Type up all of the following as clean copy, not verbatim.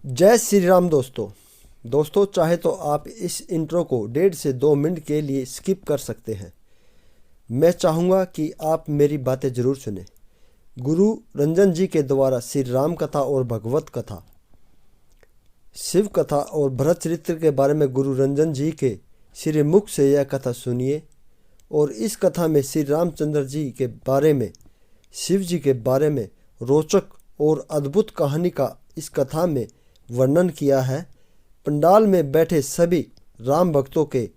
जय श्री राम दोस्तों चाहे तो आप इस इंट्रो को 1.5 से 2 मिनट के लिए स्किप कर सकते हैं। मैं चाहूँगा कि आप मेरी बातें ज़रूर सुने। गुरु रंजन जी के द्वारा श्री राम कथा और भगवत कथा, शिव कथा और भरत चरित्र के बारे में गुरु रंजन जी के श्री मुख से यह कथा सुनिए। और इस कथा में श्री रामचंद्र जी के बारे में, शिव जी के बारे में रोचक और अद्भुत कहानी का इस कथा में वर्णन किया है। पंडाल में बैठे सभी राम भक्तों के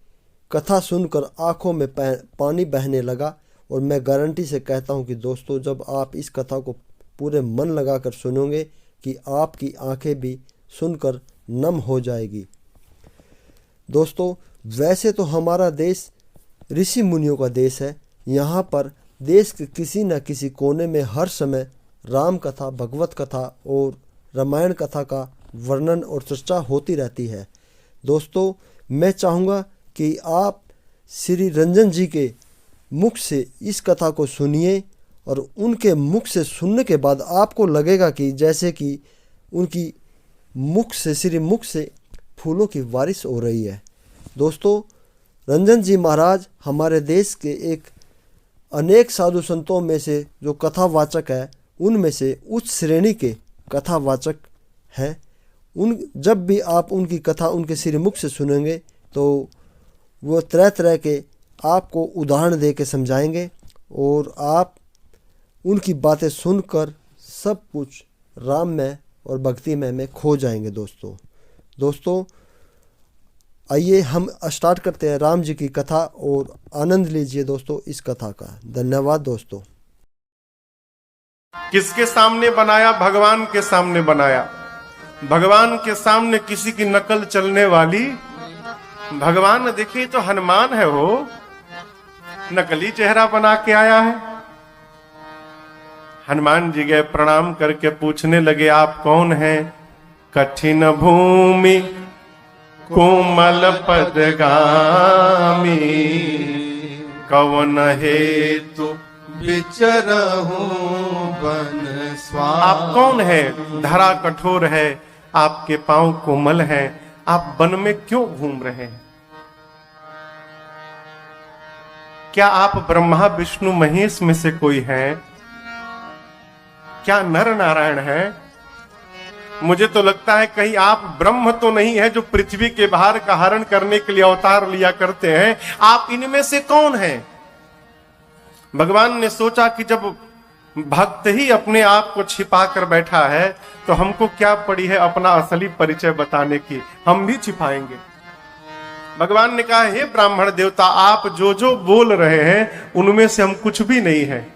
कथा सुनकर आंखों में पानी बहने लगा। और मैं गारंटी से कहता हूं कि दोस्तों, जब आप इस कथा को पूरे मन लगाकर सुनोगे कि आपकी आंखें भी सुनकर नम हो जाएगी। दोस्तों, वैसे तो हमारा देश ऋषि मुनियों का देश है। यहाँ पर देश के किसी न किसी कोने में हर समय राम कथा, भगवत कथा और रामायण कथा का वर्णन और चर्चा होती रहती है। दोस्तों, मैं चाहूँगा कि आप श्री रंजन जी के मुख से इस कथा को सुनिए और उनके मुख से सुनने के बाद आपको लगेगा कि जैसे कि उनकी मुख से, श्री मुख से फूलों की बारिश हो रही है। दोस्तों, रंजन जी महाराज हमारे देश के एक अनेक साधु संतों में से जो कथावाचक है, उनमें से उच्च श्रेणी के कथावाचक हैं। जब भी आप उनकी कथा उनके श्रीमुख से सुनेंगे तो वो तरह तरह के आपको उदाहरण दे के समझाएंगे और आप उनकी बातें सुनकर सब कुछ राममय और भक्तिमय में खो जाएंगे। दोस्तों आइए हम स्टार्ट करते हैं राम जी की कथा और आनंद लीजिए दोस्तों इस कथा का। धन्यवाद दोस्तों। किसके सामने बनाया? भगवान के सामने बनाया। भगवान के सामने किसी की नकल चलने वाली? भगवान देखे तो हनुमान है, वो नकली चेहरा बना के आया है। हनुमान जी गए, प्रणाम करके पूछने लगे, आप कौन हैं? कठिन भूमि कोमल पदगामी, कवन हेतु विचरहूं वन स्वामी। आप कौन है? धरा कठोर है, आपके पांव कोमल हैं, आप वन में क्यों घूम रहे हैं? क्या आप ब्रह्मा विष्णु महेश में से कोई हैं? क्या नर नारायण है? मुझे तो लगता है कहीं आप ब्रह्म तो नहीं है जो पृथ्वी के बाहर का हरण करने के लिए अवतार लिया करते हैं। आप इनमें से कौन हैं? भगवान ने सोचा कि जब भक्त ही अपने आप को छिपा कर बैठा है तो हमको क्या पड़ी है अपना असली परिचय बताने की, हम भी छिपाएंगे। भगवान ने कहा, हे ब्राह्मण देवता, आप जो जो बोल रहे हैं उनमें से हम कुछ भी नहीं है।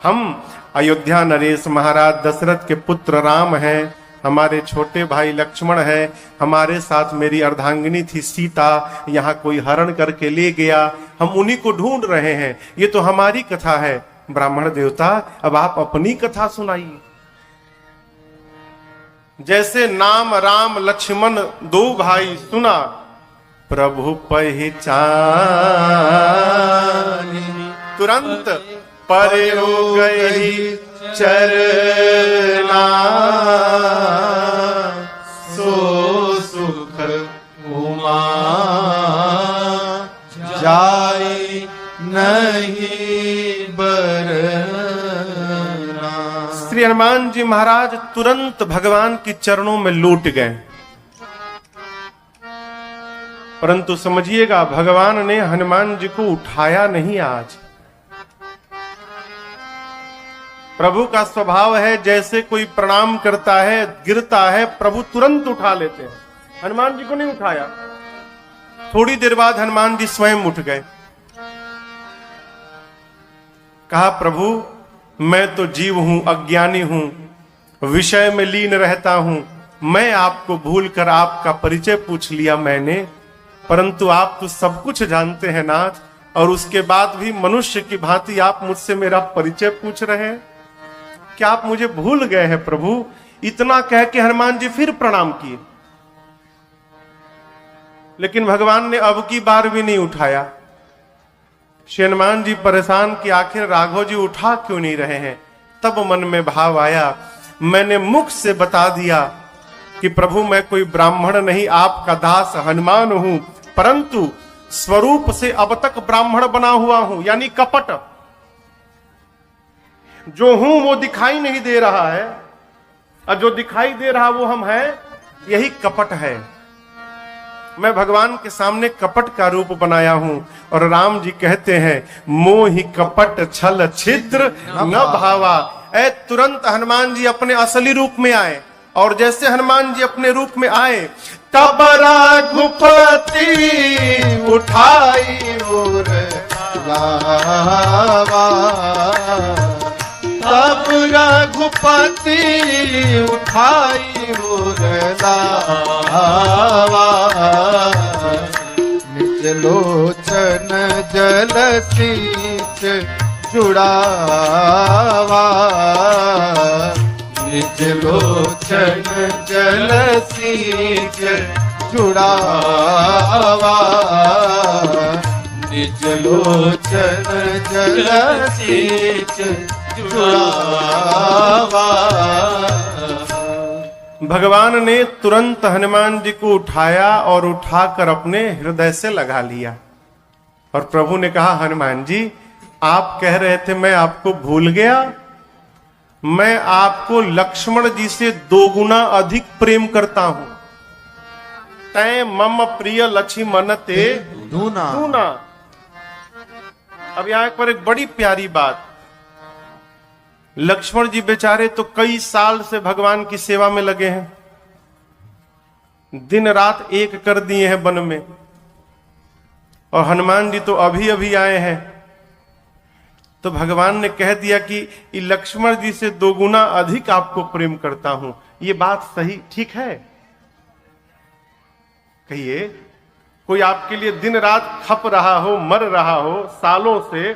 हम अयोध्या नरेश महाराज दशरथ के पुत्र राम हैं, हमारे छोटे भाई लक्ष्मण है, हमारे साथ मेरी अर्धांगिनी थी सीता, यहाँ कोई हरण करके ले गया, हम उन्हीं को ढूंढ रहे हैं। ये तो हमारी कथा है। ब्राह्मण देवता, अब आप अपनी कथा सुनाइए। जैसे नाम राम लक्ष्मण दो भाई सुना, प्रभु पहचानी, तुरंत परे हो गई चरना, सो सुख उमा जाई नहीं बरना। श्री हनुमान जी महाराज तुरंत भगवान के चरणों में लौट गए। परंतु समझिएगा, भगवान ने हनुमान जी को उठाया नहीं। आज प्रभु का स्वभाव है, जैसे कोई प्रणाम करता है, गिरता है, प्रभु तुरंत उठा लेते हैं। हनुमान जी को नहीं उठाया। थोड़ी देर बाद हनुमान जी स्वयं उठ गए। कहा, प्रभु मैं तो जीव हूं, अज्ञानी हूं, विषय में लीन रहता हूं, मैं आपको भूलकर आपका परिचय पूछ लिया मैंने, परंतु आप तो सब कुछ जानते हैं नाथ, और उसके बाद भी मनुष्य की भांति आप मुझसे मेरा परिचय पूछ रहे हैं। क्या आप मुझे भूल गए हैं प्रभु? इतना कह के हनुमान जी फिर प्रणाम किए, लेकिन भगवान ने अब की बार भी नहीं उठाया। श्री हनुमान जी परेशान कि आखिर राघव जी उठा क्यों नहीं रहे हैं। तब मन में भाव आया, मैंने मुख से बता दिया कि प्रभु मैं कोई ब्राह्मण नहीं, आपका दास हनुमान हूं, परंतु स्वरूप से अब तक ब्राह्मण बना हुआ हूं, यानी कपट। जो हूं वो दिखाई नहीं दे रहा है, और जो दिखाई दे रहा वो हम हैं, यही कपट है। मैं भगवान के सामने कपट का रूप बनाया हूं। और राम जी कहते हैं, मोहि कपट छल छिद्र न भावा। ऐ तुरंत हनुमान जी अपने असली रूप में आए, और जैसे हनुमान जी अपने रूप में आए, तब रघुपति उठाई और लावा। तब रघुपति उठाई और लावा। निज लोचन जल सींच जुड़ावा। निज लोचन जल सींच जुड़ावा। निज लोचन जल सींच जुड़ावा। भगवान ने तुरंत हनुमान जी को उठाया और उठाकर अपने हृदय से लगा लिया। और प्रभु ने कहा, हनुमान जी आप कह रहे थे मैं आपको भूल गया, मैं आपको लक्ष्मण जी से 2 गुना अधिक प्रेम करता हूं। तै मम प्रिय लक्ष्मण ते दूना। अब यहां पर एक बड़ी प्यारी बात, लक्ष्मण जी बेचारे तो कई साल से भगवान की सेवा में लगे हैं, दिन रात एक कर दिए हैं वन में, और हनुमान जी तो अभी अभी आए हैं। तो भगवान ने कह दिया कि लक्ष्मण जी से 2 गुना अधिक आपको प्रेम करता हूं। ये बात सही ठीक है? कहिए, कोई आपके लिए दिन रात खप रहा हो, मर रहा हो सालों से,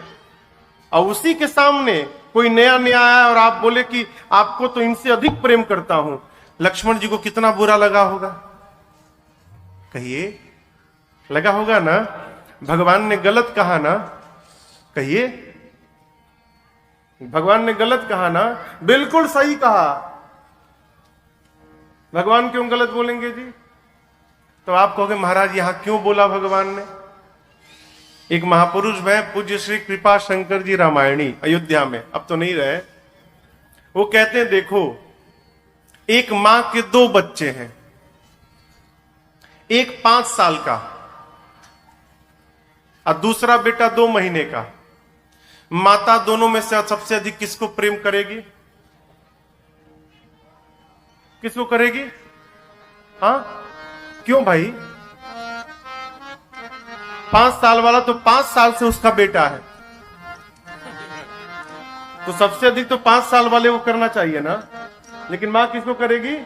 और उसी के सामने कोई नया नया आया और आप बोले कि आपको तो इनसे अधिक प्रेम करता हूं, लक्ष्मण जी को कितना बुरा लगा होगा? कहिए, लगा होगा ना? भगवान ने गलत कहा ना? कहिए, भगवान ने गलत कहा ना? बिल्कुल सही कहा। भगवान क्यों गलत बोलेंगे जी? तो आप कहोगे महाराज यहां क्यों बोला भगवान ने? एक महापुरुष हैं पूज्य श्री कृपा शंकर जी रामायणी, अयोध्या में, अब तो नहीं रहे। वो कहते हैं, देखो एक मां के 2 बच्चे हैं, एक 5 साल का और दूसरा बेटा 2 महीने का। माता दोनों में से सबसे अधिक किसको प्रेम करेगी? किसको करेगी? हाँ, क्यों भाई? 5 साल वाला तो 5 साल से उसका बेटा है, तो सबसे अधिक तो 5 साल वाले को करना चाहिए ना। लेकिन मां किसको करेगी?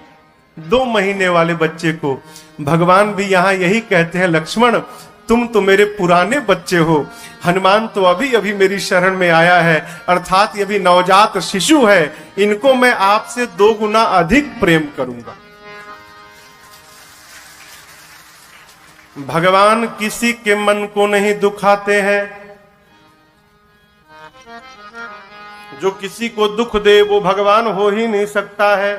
2 महीने वाले बच्चे को। भगवान भी यहां यही कहते हैं, लक्ष्मण तुम तो मेरे पुराने बच्चे हो, हनुमान तो अभी अभी मेरी शरण में आया है, अर्थात ये भी नवजात शिशु है, इनको मैं आपसे 2 गुना अधिक प्रेम करूंगा। भगवान किसी के मन को नहीं दुखाते हैं, जो किसी को दुख दे वो भगवान हो ही नहीं सकता है।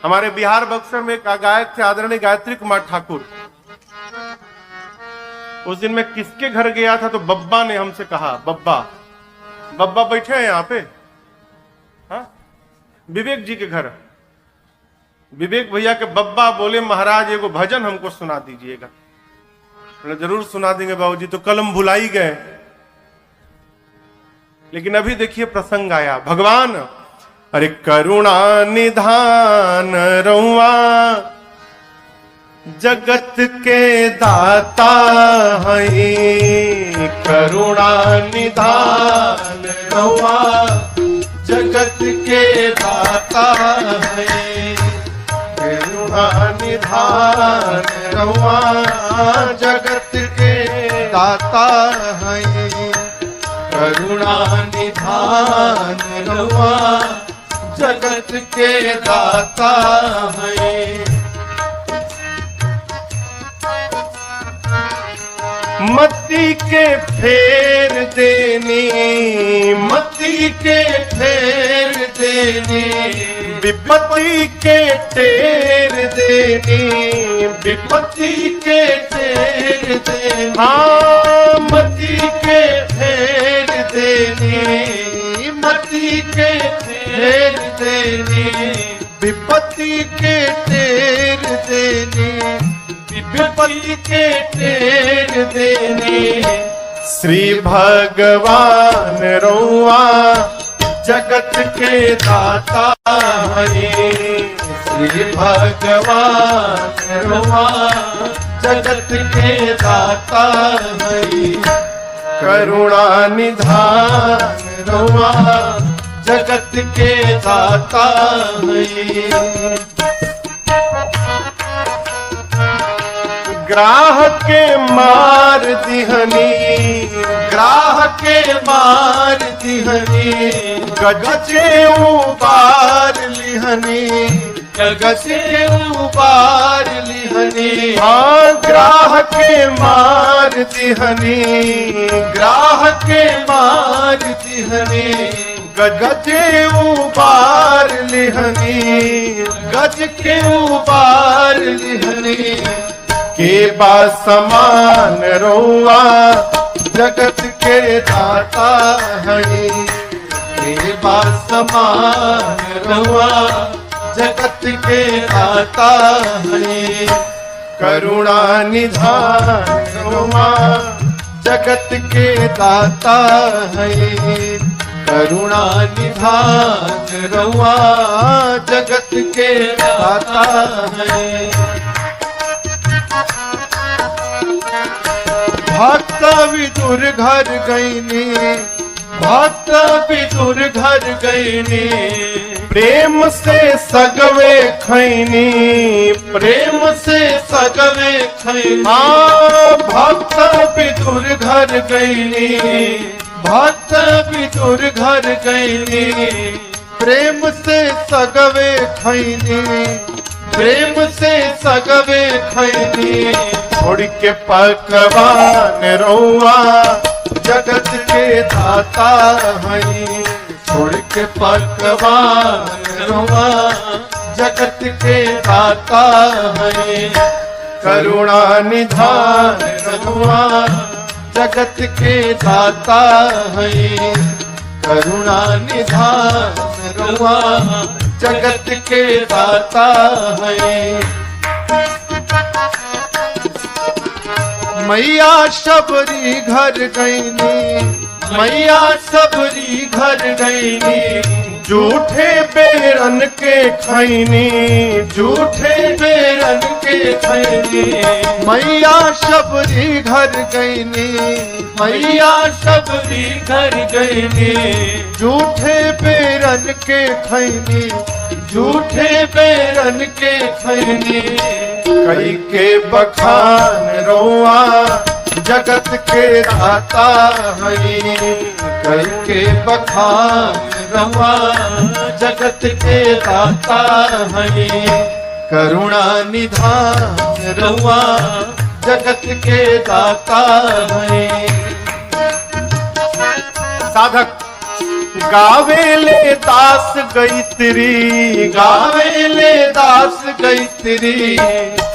हमारे बिहार बक्सर में एक गायक थे आदरणीय गायत्री कुमार ठाकुर। उस दिन मैं किसके घर गया था तो बब्बा ने हमसे कहा, बब्बा बैठे हैं यहाँ पे, हाँ, विवेक जी के घर। विवेक भैया के बब्बा बोले, महाराज एगो भजन हमको सुना दीजिएगा। जरूर सुना देंगे बाबूजी। तो कल हम भुलाई गए, लेकिन अभी देखिए प्रसंग आया। भगवान, अरे करुणा निधान रउआ जगत के दाता है। करुणा निधान रउआ जगत के दाता है। करुणा निधान रउआ जगत के दाता है। करुणा निधान रउआ जगत के दाता है। मती के फेर देनी, मती के फेर देनी, विपत्ति के टेर देनी, विपत्ति के ढेर देनी, हाँ मति के ढेर देनी, मति के ढेर देनी, विपत्ति के ढेर देनी, विपत्ति के ढेर देनी। श्री भगवान रउआ जगत के दाता हरि, श्री भगवान रुआ जगत के दाता हरि, करुणा निधान रुआ जगत के दाता हरि। ग्राह के मार दिहनी, ग्राह के मार दिहनी, गज गजे उबार लिहनी, गजे उबार लिहनी। हाँ ग्राह के मार दिहनी, ग्राह के मार दिहनी, गजे उबार लिहनी, गज के उबार लिहनी। के बा समान रउआ जगत के दाता हरि, के बा समान रुआ जगत के दाता हरि, करुणा निधान रउआ जगत के दाता हरि, करुणा निधान रुआ जगत के दाता हरि। भक्त विदुर घर गईनी, भक्त विदुर घर गईनी, प्रेम से सगवे खैनी, प्रेम से सगवे खैनी। हाँ भक्त विदुर घर गईनी, भक्त विदुर घर गईनी, प्रेम से सगवे खैनी, प्रेम से सगवे खैनी। छोड़ के पकवान रउआ जगत के दाता हरि, छोड़ के पकवान रुआ जगत के दाता हरि, करुणा निधान रुआ जगत के दाता हरि, करुणा निधान रुआ जगत के दाता हरि। मैया शबरी घर गईनी, मैया शबरी घर गईनी, झूठे बेरन के खैनी, झूठे बेरन के खैनी। मैया शबरी घर गईनी, मैया शबरी घर गईनी, झूठे बेरन के खैनी, झूठे बेरन के खैनी। कई के बखान रउआ जगत के दाता हरि, कई के बखान रवा जगत के दाता हरि, करुणा निधान रवा जगत के दाता हरि। साधक गावेले दास गईत्री, गावेले दास गईत्री,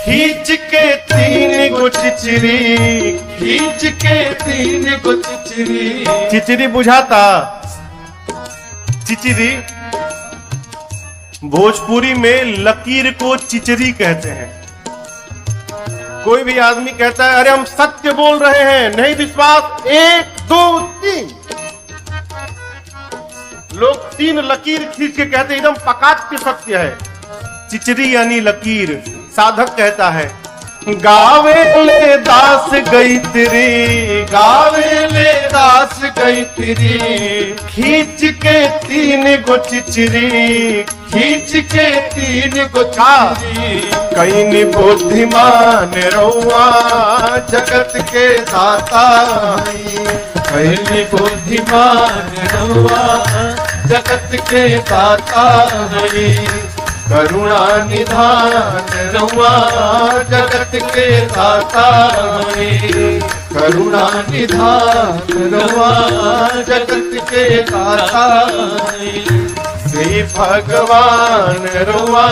खींच के तीन गो चिचरी, खींच के तीन गो चिचरी। चिचरी बुझाता? चिचरी भोजपुरी में लकीर को चिचरी कहते हैं। कोई भी आदमी कहता है अरे हम सत्य बोल रहे हैं, नहीं विश्वास, 1 2 3, लोग 3 लकीर खींच के कहते हैं एकदम पकाट सत्य है। चिचरी यानी लकीर। साधक कहता है गावेले दास गईत्री, गावेले दास गईत्री, खींच के तीन गो चिचरी, खींच के तीन गो चिचरी। कईनी बुद्धिमान रउआ जगत के दाता हई, कईनी बुद्धिमान रउआ जगत के दाता हई, करुणा निधान रउआ जगत के दाता हई, करुणा निधान रउआ जगत के दाता हई। श्री भगवान रुआ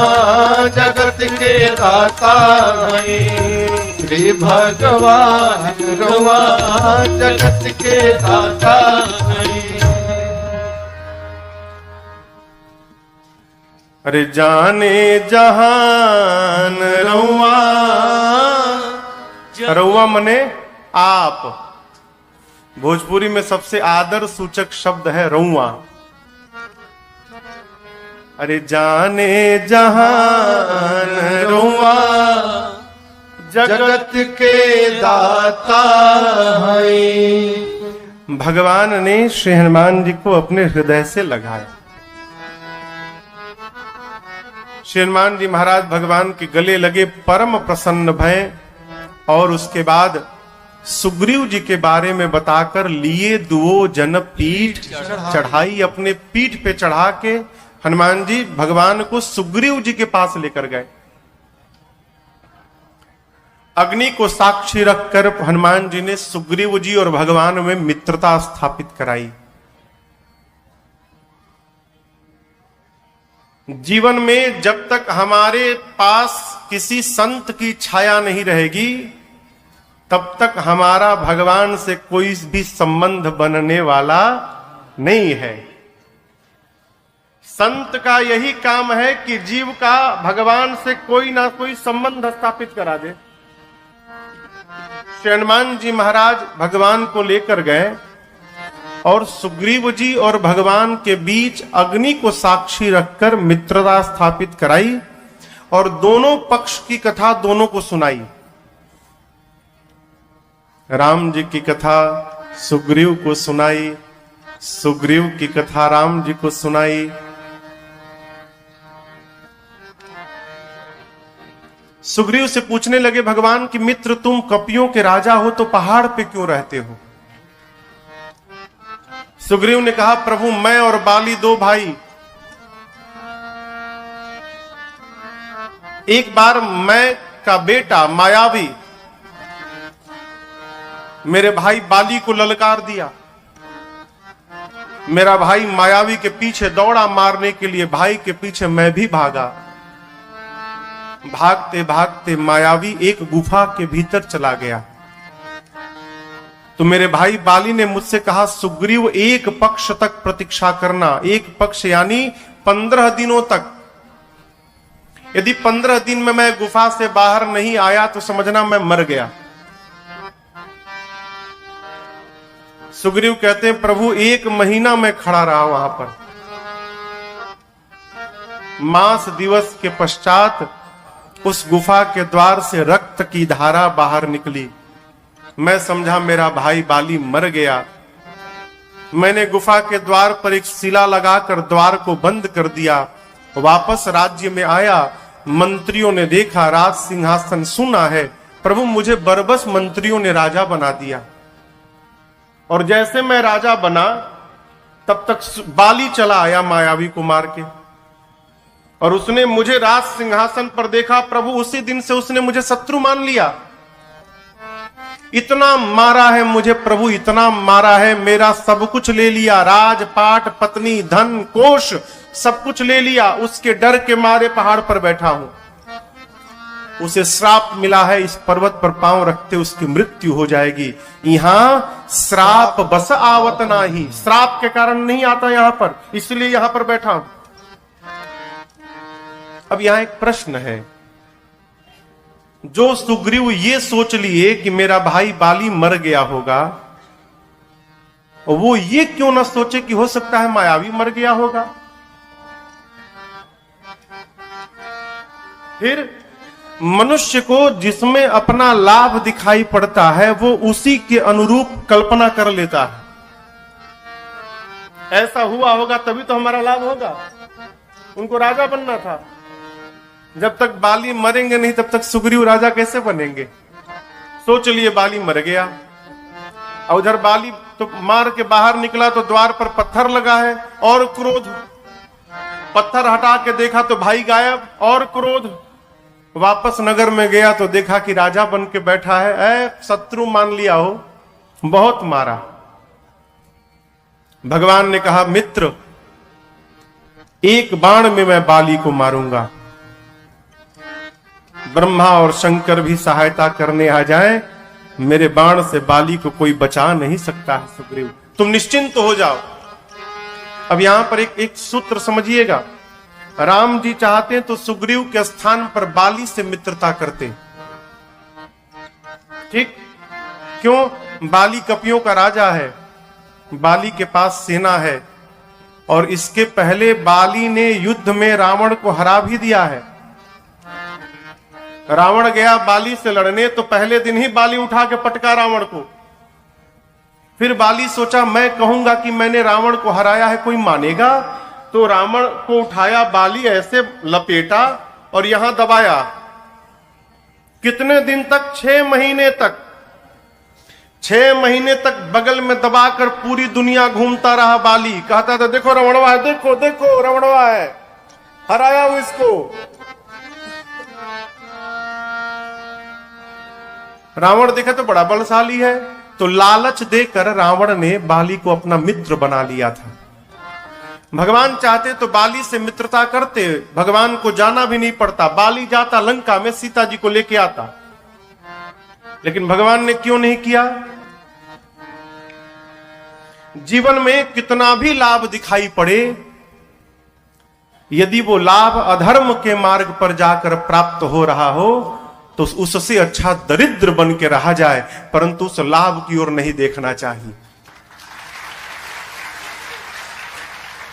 जगत के दाता हैं। श्री भगवान रुआ जगत के दाता हैं। अरे जाने जहान रउआ, रउआ मने आप। भोजपुरी में सबसे आदर सूचक शब्द है रउआ। अरे जाने जहान रउआ जगत के दाता हैं। भगवान ने श्री हनुमान जी को अपने हृदय से लगाया। श्री हनुमान जी महाराज भगवान के गले लगे, परम प्रसन्न भय, और उसके बाद सुग्रीव जी के बारे में बताकर लिए दुओ जन पीठ चढ़ाई। अपने पीठ पे चढ़ा के हनुमान जी भगवान को सुग्रीव जी के पास लेकर गए। अग्नि को साक्षी रखकर हनुमान जी ने सुग्रीव जी और भगवान में मित्रता स्थापित कराई। जीवन में जब तक हमारे पास किसी संत की छाया नहीं रहेगी, तब तक हमारा भगवान से कोई भी संबंध बनने वाला नहीं है। संत का यही काम है कि जीव का भगवान से कोई ना कोई संबंध स्थापित करा दे। श्री हनुमान जी महाराज भगवान को लेकर गए और सुग्रीव जी और भगवान के बीच अग्नि को साक्षी रखकर मित्रता स्थापित कराई और दोनों पक्ष की कथा दोनों को सुनाई। राम जी की कथा सुग्रीव को सुनाई, सुग्रीव की कथा राम जी को सुनाई। सुग्रीव से पूछने लगे भगवान कि मित्र, तुम कपियों के राजा हो तो पहाड़ पे क्यों रहते हो? सुग्रीव ने कहा, प्रभु मैं और बाली दो भाई, एक बार मैं का बेटा मायावी मेरे भाई बाली को ललकार दिया। मेरा भाई मायावी के पीछे दौड़ा मारने के लिए, भाई के पीछे मैं भी भागा। भागते भागते मायावी एक गुफा के भीतर चला गया। तो मेरे भाई बाली ने मुझसे कहा, सुग्रीव एक पक्ष तक प्रतीक्षा करना। एक पक्ष यानी 15 दिनों तक। यदि 15 दिन में मैं गुफा से बाहर नहीं आया तो समझना मैं मर गया। सुग्रीव कहते हैं, प्रभु 1 महीना मैं खड़ा रहा वहां पर। मास दिवस के पश्चात उस गुफा के द्वार से रक्त की धारा बाहर निकली। मैं समझा मेरा भाई बाली मर गया। मैंने गुफा के द्वार पर एक शिला लगाकर द्वार को बंद कर दिया। वापस राज्य में आया। मंत्रियों ने देखा राज सिंहासन सुना है। प्रभु मुझे बरबस मंत्रियों ने राजा बना दिया। और जैसे मैं राजा बना तब तक बाली चला आया मायावी को मार के, और उसने मुझे राज सिंहासन पर देखा। प्रभु उसी दिन से उसने मुझे शत्रु मान लिया। इतना मारा है मुझे प्रभु, इतना मारा है, मेरा सब कुछ ले लिया। राजपाट, पत्नी, धन, कोष सब कुछ ले लिया। उसके डर के मारे पहाड़ पर बैठा हूं। उसे श्राप मिला है, इस पर्वत पर पांव रखते उसकी मृत्यु हो जाएगी। यहां श्राप बस आवत नाही, श्राप के कारण नहीं आता यहां पर, इसलिए यहां पर बैठा हूं। अब यहां एक प्रश्न है। जो सुग्रीव ये सोच लिए कि मेरा भाई बाली मर गया होगा, वो ये क्यों ना सोचे कि हो सकता है मायावी मर गया होगा? फिर मनुष्य को जिसमें अपना लाभ दिखाई पड़ता है वो उसी के अनुरूप कल्पना कर लेता है। ऐसा हुआ होगा तभी तो हमारा लाभ होगा। उनको राजा बनना था। जब तक बाली मरेंगे नहीं तब तक सुग्रीव राजा कैसे बनेंगे? सोच लिए बाली मर गया। और उधर बाली तो मार के बाहर निकला तो द्वार पर पत्थर लगा है, और क्रोध। पत्थर हटा के देखा तो भाई गायब, और क्रोध। वापस नगर में गया तो देखा कि राजा बन के बैठा है। शत्रु मान लिया हो, बहुत मारा। भगवान ने कहा, मित्र एक बाण में मैं बाली को मारूंगा। ब्रह्मा और शंकर भी सहायता करने आ जाएं, मेरे बाण से बाली को कोई बचा नहीं सकता है सुग्रीव, तुम निश्चिंत हो जाओ। अब यहां पर एक सूत्र समझिएगा, राम जी चाहते तो सुग्रीव के स्थान पर बाली से मित्रता करते। ठीक, क्यों? बाली कपियों का राजा है, बाली के पास सेना है, और इसके पहले बाली ने युद्ध में रावण को हरा भी दिया है। रावण गया बाली से लड़ने तो पहले दिन ही बाली उठा के पटका रावण को। फिर बाली सोचा मैं कहूंगा कि मैंने रावण को हराया है, कोई मानेगा? तो रावण को उठाया बाली, ऐसे लपेटा और यहां दबाया। कितने दिन तक? 6 महीने तक। 6 महीने तक बगल में दबाकर पूरी दुनिया घूमता रहा बाली, कहता था देखो रावणवा है, देखो देखो रावणवा है, हराया हूं इसको। रावण देखा तो बड़ा बलशाली है, तो लालच देकर रावण ने बाली को अपना मित्र बना लिया था। भगवान चाहते तो बाली से मित्रता करते, भगवान को जाना भी नहीं पड़ता, बाली जाता लंका में सीता जी को लेके आता। लेकिन भगवान ने क्यों नहीं किया? जीवन में कितना भी लाभ दिखाई पड़े, यदि वो लाभ अधर्म के मार्ग पर जाकर प्राप्त हो रहा हो तो उससे अच्छा दरिद्र बन के रहा जाए, परंतु उस लाभ की ओर नहीं देखना चाहिए।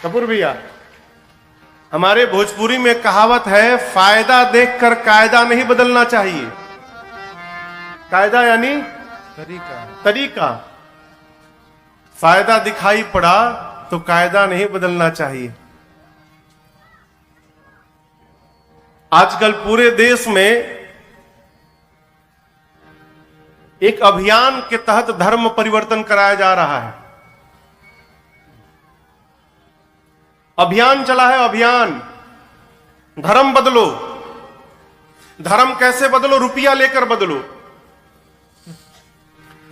कपूर भैया, हमारे भोजपुरी में कहावत है, फायदा देखकर कायदा नहीं बदलना चाहिए। कायदा यानी तरीका। फायदा दिखाई पड़ा तो कायदा नहीं बदलना चाहिए। आजकल पूरे देश में एक अभियान के तहत धर्म परिवर्तन कराया जा रहा है। अभियान चला है, अभियान धर्म बदलो। धर्म कैसे बदलो? रुपया लेकर बदलो।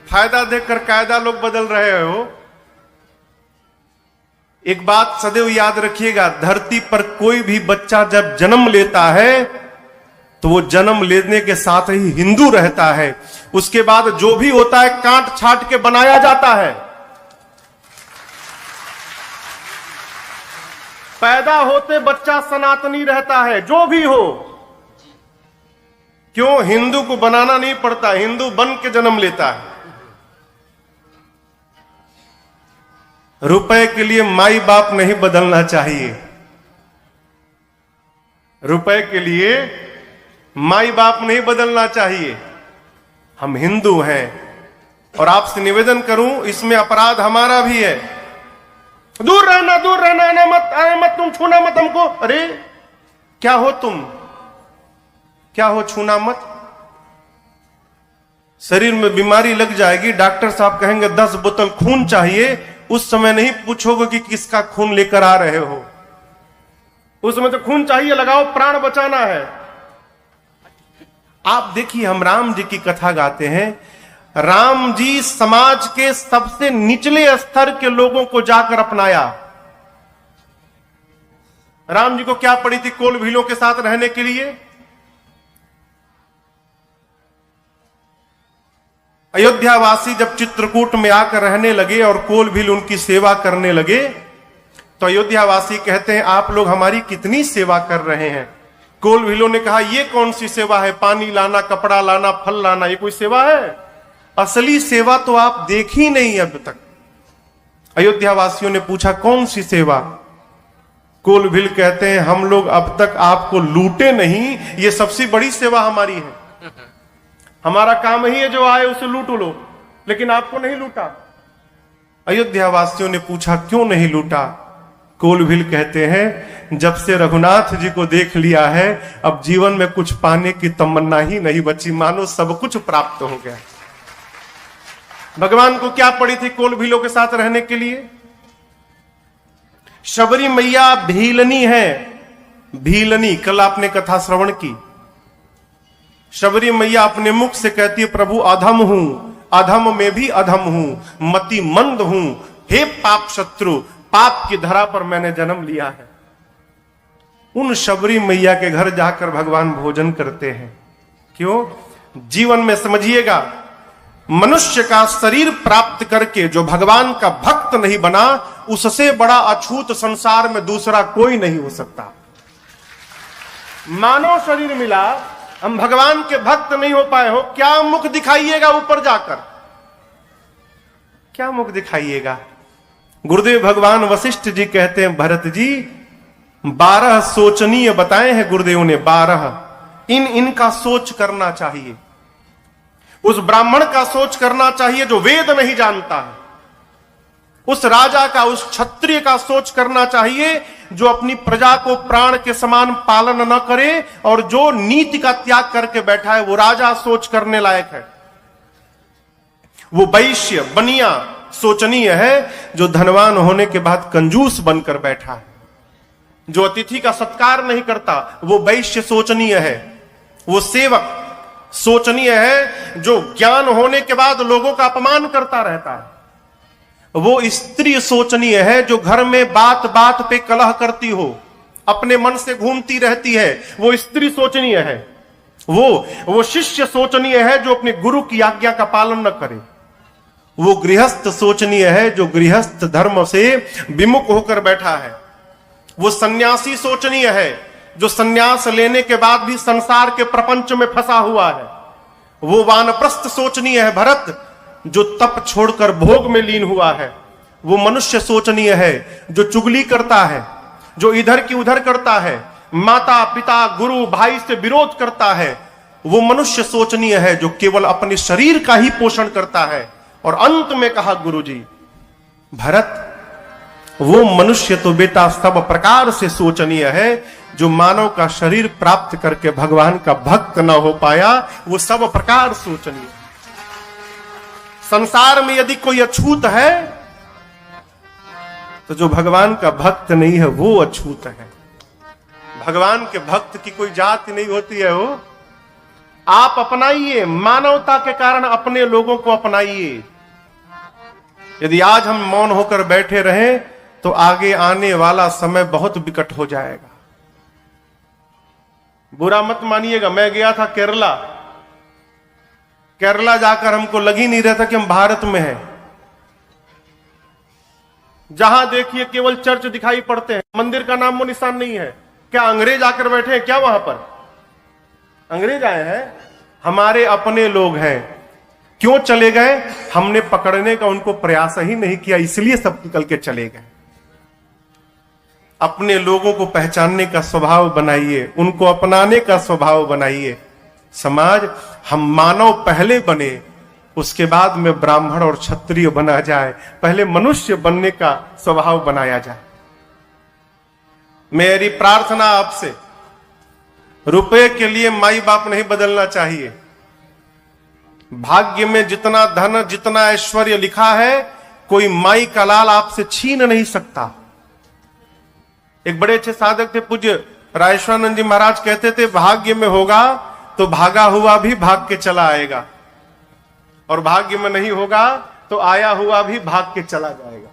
फायदा देखकर कायदा लोग बदल रहे हो। एक बात सदैव याद रखिएगा, धरती पर कोई भी बच्चा जब जन्म लेता है तो वो जन्म लेने के साथ ही हिंदू रहता है। उसके बाद जो भी होता है काट छाट के बनाया जाता है। पैदा होते बच्चा सनातनी रहता है, जो भी हो। क्यों? हिंदू को बनाना नहीं पड़ता, हिंदू बन के जन्म लेता है। रुपए के लिए माई बाप नहीं बदलना चाहिए। रुपए के लिए माई बाप नहीं बदलना चाहिए। हम हिंदू हैं, और आपसे निवेदन करूं, इसमें अपराध हमारा भी है। दूर रहना, दूर रहना, आना मत, आना मत, तुम छूना मत हमको। अरे क्या हो तुम? क्या हो? छूना मत। शरीर में बीमारी लग जाएगी, डॉक्टर साहब कहेंगे 10 बोतल खून चाहिए, उस समय नहीं पूछोगे कि किसका खून लेकर आ रहे हो। उस समय तो खून चाहिए, लगाओ, प्राण बचाना है। आप देखिए, हम राम जी की कथा गाते हैं। राम जी समाज के सबसे निचले स्तर के लोगों को जाकर अपनाया। राम जी को क्या पड़ी थी कोल भीलों के साथ रहने के लिए? अयोध्यावासी जब चित्रकूट में आकर रहने लगे और कोल भील उनकी सेवा करने लगे, तो अयोध्यावासी कहते हैं आप लोग हमारी कितनी सेवा कर रहे हैं। कोल भीलों ने कहा ये कौन सी सेवा है? पानी लाना, कपड़ा लाना, फल लाना, ये कोई सेवा है? असली सेवा तो आप देख ही नहीं अब तक। अयोध्यावासियों ने पूछा कौन सी सेवा? कोल भील कहते हैं हम लोग अब तक आपको लूटे नहीं, ये सबसे बड़ी सेवा हमारी है। हमारा काम ही है जो आए उसे लूट लो, लेकिन आपको नहीं लूटा। अयोध्यावासियों ने पूछा क्यों नहीं लूटा? कोल भील कहते हैं जब से रघुनाथ जी को देख लिया है, अब जीवन में कुछ पाने की तमन्ना ही नहीं बची, मानो सब कुछ प्राप्त हो गया। भगवान को क्या पड़ी थी कोल भीलों के साथ रहने के लिए? शबरी मैया भीलनी है। भीलनी, कल आपने कथा श्रवण की। शबरी मैया अपने मुख से कहती है प्रभु अधम हूं, अधम में भी अधम हूं, मति मंद हूं, हे पाप शत्रु, पाप की धरा पर मैंने जन्म लिया है। उन शबरी मैया के घर जाकर भगवान भोजन करते हैं। क्यों? जीवन में समझिएगा, मनुष्य का शरीर प्राप्त करके जो भगवान का भक्त नहीं बना, उससे बड़ा अछूत संसार में दूसरा कोई नहीं हो सकता। मानव शरीर मिला, हम भगवान के भक्त नहीं हो पाए हो, क्या मुख दिखाइएगा ऊपर जाकर? क्या मुख दिखाइएगा? गुरुदेव भगवान वशिष्ठ जी कहते हैं, भरत जी 12 सोचनीय बताए हैं गुरुदेव ने, 12 इनका सोच करना चाहिए। उस ब्राह्मण का सोच करना चाहिए जो वेद नहीं जानता है। उस राजा का, उस क्षत्रिय का सोच करना चाहिए जो अपनी प्रजा को प्राण के समान पालन न करे और जो नीति का त्याग करके बैठा है, वो राजा सोच करने लायक है। वो वैश्य बनिया सोचनीय है जो धनवान होने के बाद कंजूस बनकर बैठा है। जो अतिथि का सत्कार नहीं करता, वो वैश्य सोचनीय है। वो सेवक सोचनीय है जो ज्ञान होने के बाद लोगों का अपमान करता रहता है। वो स्त्री सोचनीय है जो घर में बात बात पे कलह करती हो, अपने मन से घूमती रहती है, वो स्त्री सोचनीय है। वो शिष्य सोचनीय है जो अपने गुरु की आज्ञा का पालन न करे। वो गृहस्थ सोचनीय है जो गृहस्थ धर्म से विमुख होकर बैठा है। वो सन्यासी सोचनीय है जो सन्यास लेने के बाद भी संसार के प्रपंच में फंसा हुआ है। वो वानप्रस्थ सोचनीय है भरत, जो तप छोड़कर भोग में लीन हुआ है। वो मनुष्य सोचनीय है जो चुगली करता है, जो इधर की उधर करता है, माता पिता गुरु भाई से विरोध करता है। वो मनुष्य सोचनीय है जो केवल अपने शरीर का ही पोषण करता है। और अंत में कहा गुरुजी, भरत वो मनुष्य तो बेटा सब प्रकार से सोचनीय है जो मानव का शरीर प्राप्त करके भगवान का भक्त न हो पाया, वो सब प्रकार सोचनीय। संसार में यदि कोई अछूत है तो जो भगवान का भक्त नहीं है वो अछूत है। भगवान के भक्त की कोई जाति नहीं होती है। वो आप अपनाइए, मानवता के कारण अपने लोगों को अपनाइए। यदि आज हम मौन होकर बैठे रहें तो आगे आने वाला समय बहुत विकट हो जाएगा। बुरा मत मानिएगा, मैं गया था केरला जाकर हमको लग ही नहीं रहा था कि हम भारत में हैं। जहां देखिए केवल चर्च दिखाई पड़ते हैं, मंदिर का नामो निशान नहीं है। क्या अंग्रेज आकर बैठे हैं क्या वहां पर? अंग्रेज आए हैं? हमारे अपने लोग हैं। क्यों चले गए? हमने पकड़ने का उनको प्रयास ही नहीं किया, इसलिए सब निकल के चले गए। अपने लोगों को पहचानने का स्वभाव बनाइए, उनको अपनाने का स्वभाव बनाइए। समाज हम मानव पहले बने, उसके बाद में ब्राह्मण और क्षत्रिय बना जाए। पहले मनुष्य बनने का स्वभाव बनाया जाए। मेरी प्रार्थना आपसे, रुपए के लिए माई बाप नहीं बदलना चाहिए। भाग्य में जितना धन जितना ऐश्वर्य लिखा है, कोई माई का लाल आपसे छीन नहीं सकता। एक बड़े अच्छे साधक थे पूज्य राजेश्वरानंद जी महाराज, कहते थे भाग्य में होगा तो भागा हुआ भी भाग के चला आएगा, और भाग्य में नहीं होगा तो आया हुआ भी भाग के चला जाएगा।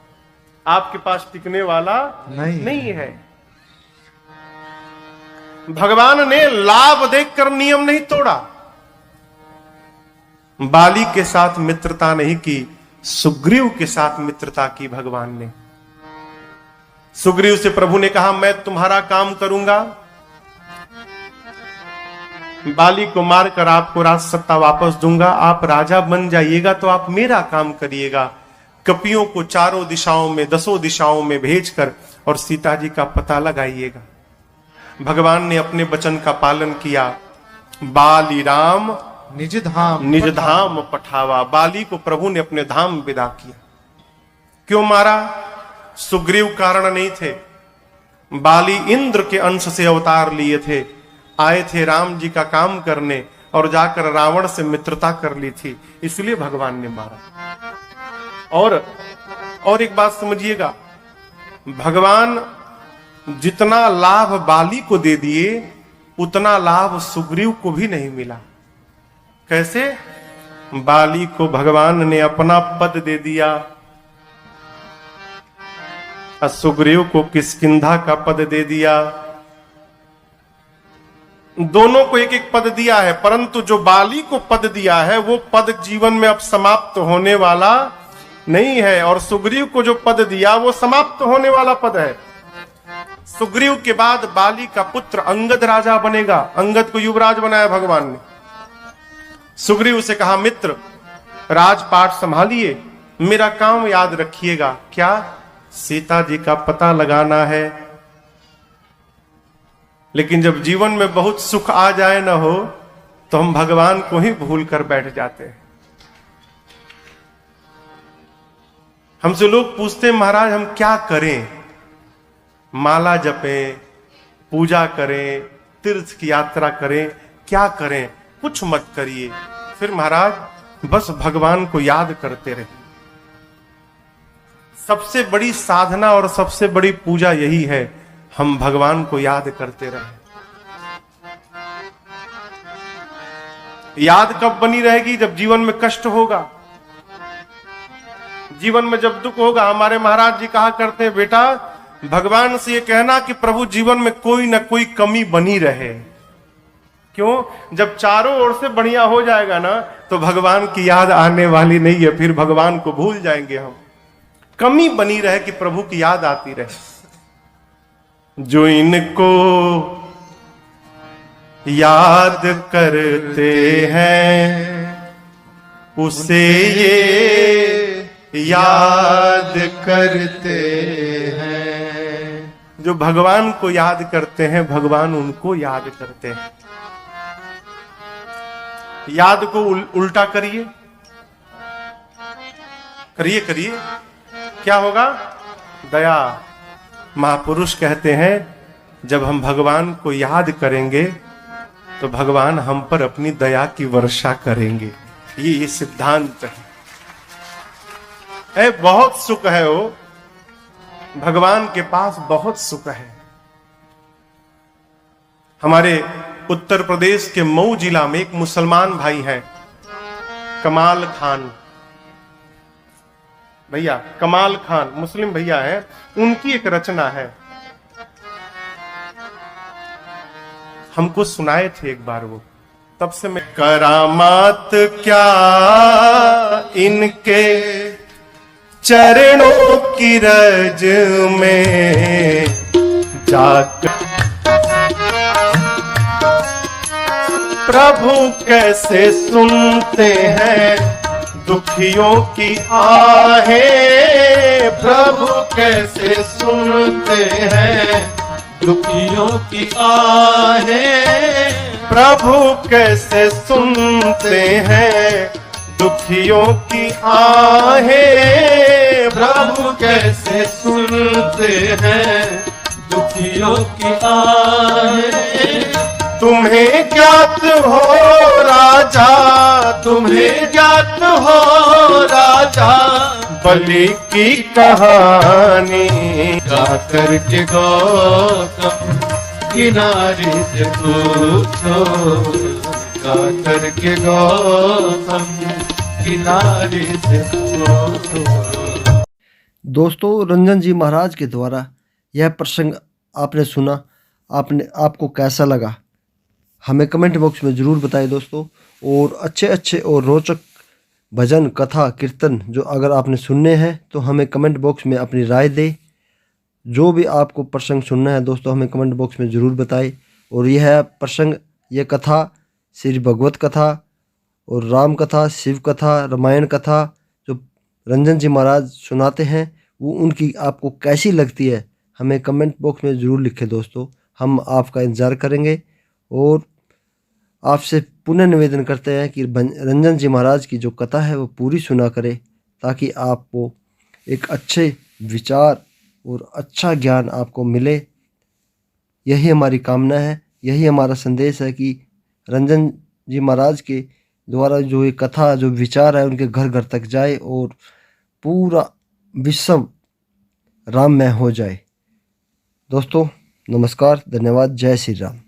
आपके पास टिकने वाला नहीं है। भगवान ने लाभ देखकर नियम नहीं तोड़ा। बाली के साथ मित्रता नहीं की, सुग्रीव के साथ मित्रता की भगवान ने। सुग्रीव से प्रभु ने कहा मैं तुम्हारा काम करूंगा, बाली को मारकर आपको राज सत्ता वापस दूंगा, आप राजा बन जाइएगा तो आप मेरा काम करिएगा। कपियों को चारों दिशाओं में 10 दिशाओं में भेजकर और सीता जी का पता लगाइएगा। भगवान ने अपने वचन का पालन किया। बाली राम निज धाम पठावा। बाली को प्रभु ने अपने धाम विदा किया। क्यों मारा? सुग्रीव कारण नहीं थे। बाली इंद्र के अंश से अवतार लिए थे, आए थे राम जी का काम करने और जाकर रावण से मित्रता कर ली थी, इसलिए भगवान ने मारा। और एक बात समझिएगा, भगवान जितना लाभ बाली को दे दिए उतना लाभ सुग्रीव को भी नहीं मिला। कैसे? बाली को भगवान ने अपना पद दे दिया और सुग्रीव को किष्किंधा का पद दे दिया। दोनों को एक एक पद दिया है, परंतु जो बाली को पद दिया है वो पद जीवन में अब समाप्त होने वाला नहीं है, और सुग्रीव को जो पद दिया वो समाप्त होने वाला पद है। सुग्रीव के बाद बाली का पुत्र अंगद राजा बनेगा। अंगद को युवराज बनाया भगवान ने। सुग्रीव से कहा, मित्र राजपाट संभालिए, मेरा काम याद रखिएगा। क्या? सीता जी का पता लगाना है। लेकिन जब जीवन में बहुत सुख आ जाए ना हो, तो हम भगवान को ही भूल कर बैठ जाते हैं। हमसे लोग पूछते हैं, महाराज हम क्या करें? माला जपें, पूजा करें, तीर्थ की यात्रा करें, क्या करें? कुछ मत करिए। फिर महाराज बस भगवान को याद करते रहे। सबसे बड़ी साधना और सबसे बड़ी पूजा यही है, हम भगवान को याद करते रहे। याद कब बनी रहेगी? जब जीवन में कष्ट होगा, जीवन में जब दुख होगा। हमारे महाराज जी कहा करते हैं, बेटा भगवान से ये कहना कि प्रभु जीवन में कोई ना कोई कमी बनी रहे। क्यों? जब चारों ओर से बढ़िया हो जाएगा ना, तो भगवान की याद आने वाली नहीं है, फिर भगवान को भूल जाएंगे हम। कमी बनी रहे कि प्रभु की याद आती रहे। जो इनको याद करते हैं उसे ये याद करते हैं। जो भगवान को याद करते हैं, भगवान उनको याद करते हैं। याद को उल्टा करिए, करिए करिए, क्या होगा? दया। महापुरुष कहते हैं, जब हम भगवान को याद करेंगे तो भगवान हम पर अपनी दया की वर्षा करेंगे। ये सिद्धांत है। बहुत सुख है वो, भगवान के पास बहुत सुख है। हमारे उत्तर प्रदेश के मऊ जिला में एक मुसलमान भाई हैं, कमाल खान भैया। कमाल खान मुस्लिम भैया हैं। उनकी एक रचना है, हमको सुनाए थे एक बार वो, तब से मैं। करामात क्या इनके चरणों की रज में जाकर प्रभु कैसे सुनते हैं दुखियों की आहें। प्रभु कैसे सुनते हैं दुखियों की आहें। प्रभु कैसे सुनते हैं दुखियों की आहें। प्रभु कैसे सुनते हैं दुखियों की आहें। तुम्हें ज्ञात हो राजा, तुम्हें ज्ञात हो राजा, बलि की कहानी। गा करके गौतम किनारे से पूछो। गा करके गौतम किनारे से पूछो। दोस्तों, रंजन जी महाराज के द्वारा यह प्रसंग आपने सुना, आपको कैसा लगा हमें कमेंट बॉक्स में ज़रूर बताएं दोस्तों। और अच्छे अच्छे और रोचक भजन, कथा, कीर्तन जो अगर आपने सुनने हैं तो हमें कमेंट बॉक्स में अपनी राय दें। जो भी आपको प्रसंग सुनना है दोस्तों, हमें कमेंट बॉक्स में ज़रूर बताएं। और यह प्रसंग, यह कथा श्री भगवत कथा और राम कथा, शिव कथा, रामायण कथा जो रंजन जी महाराज सुनाते हैं, वो उनकी आपको कैसी लगती है हमें कमेंट बॉक्स में ज़रूर लिखें दोस्तों। हम आपका इंतज़ार करेंगे और आपसे पुनः निवेदन करते हैं कि रंजन जी महाराज की जो कथा है वो पूरी सुना करें, ताकि आपको एक अच्छे विचार और अच्छा ज्ञान आपको मिले। यही हमारी कामना है, यही हमारा संदेश है कि रंजन जी महाराज के द्वारा जो ये कथा, जो विचार है, उनके घर घर तक जाए और पूरा विश्व राममय हो जाए। दोस्तों नमस्कार, धन्यवाद, जय श्री राम।